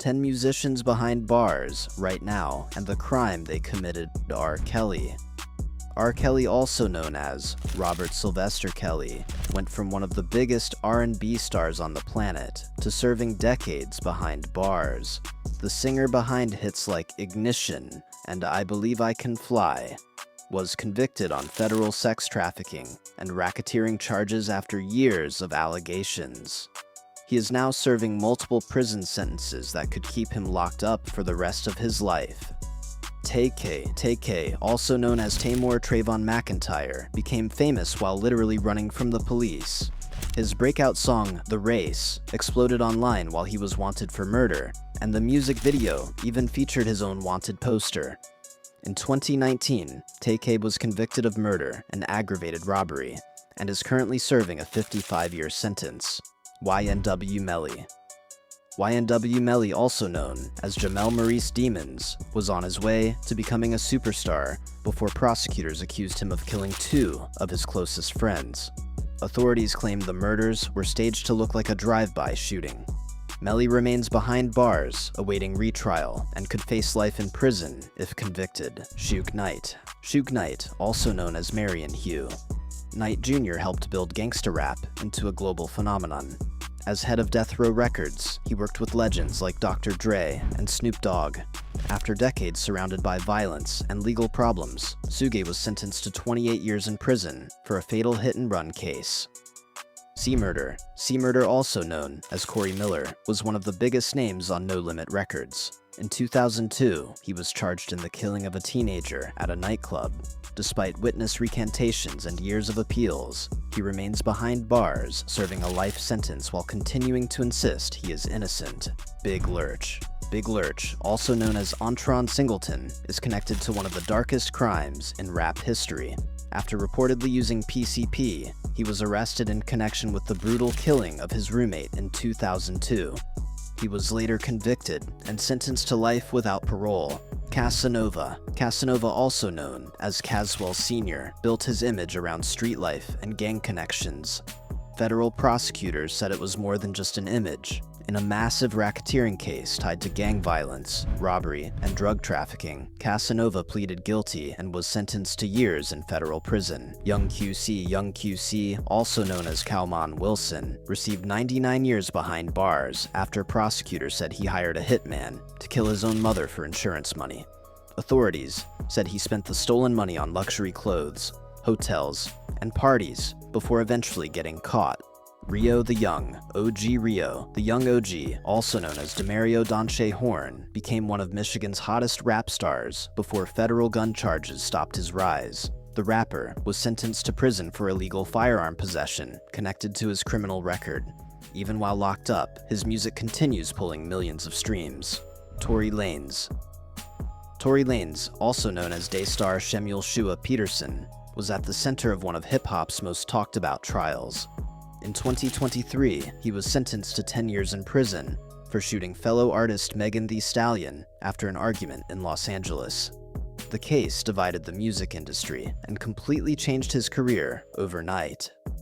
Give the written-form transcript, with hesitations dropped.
10 musicians behind bars right now and the crime they committed to R. Kelly. R. Kelly, also known as Robert Sylvester Kelly, went from one of the biggest R&B stars on the planet to serving decades behind bars. The singer behind hits like Ignition and I Believe I Can Fly was convicted on federal sex trafficking and racketeering charges after years of allegations. He is now serving multiple prison sentences that could keep him locked up for the rest of his life. Tay-K, also known as Tamor Trayvon McIntyre, became famous while literally running from the police. His breakout song, The Race, exploded online while he was wanted for murder, and the music video even featured his own wanted poster. In 2019, Tay-K was convicted of murder and aggravated robbery, and is currently serving a 55-year sentence. YNW Melly. YNW Melly, also known as Jamel Maurice Demons, was on his way to becoming a superstar before prosecutors accused him of killing 2 of his closest friends. Authorities claimed the murders were staged to look like a drive-by shooting. Melly remains behind bars, awaiting retrial, and could face life in prison if convicted. Suge Knight, also known as Marion Hugh. Knight Jr. helped build gangsta rap into a global phenomenon. As head of Death Row Records, he worked with legends like Dr. Dre and Snoop Dogg. After decades surrounded by violence and legal problems, Suge was sentenced to 28 years in prison for a fatal hit-and-run case. C-Murder, also known as Corey Miller, was one of the biggest names on No Limit Records. In 2002, he was charged in the killing of a teenager at a nightclub. Despite witness recantations and years of appeals, he remains behind bars, serving a life sentence while continuing to insist he is innocent. Big Lurch, also known as Antron Singleton, is connected to one of the darkest crimes in rap history. After reportedly using PCP, he was arrested in connection with the brutal killing of his roommate in 2002. He was later convicted and sentenced to life without parole. Casanova, also known as Caswell Sr., built his image around street life and gang connections. Federal prosecutors said it was more than just an image. In a massive racketeering case tied to gang violence, robbery, and drug trafficking, Casanova pleaded guilty and was sentenced to years in federal prison. Young QC, also known as Calmon Wilson, received 99 years behind bars after prosecutors said he hired a hitman to kill his own mother for insurance money. Authorities said he spent the stolen money on luxury clothes, hotels, and parties before eventually getting caught. Rio the Young, Rio, the young OG, also known as Demario Donche Horn, became one of Michigan's hottest rap stars before federal gun charges stopped his rise. The rapper was sentenced to prison for illegal firearm possession connected to his criminal record. Even while locked up, his music continues pulling millions of streams. Tory Lanez, also known as Daystar Shemuel Shua Peterson, was at the center of one of hip-hop's most talked-about trials. In 2023, he was sentenced to 10 years in prison for shooting fellow artist Megan Thee Stallion after an argument in Los Angeles. The case divided the music industry and completely changed his career overnight.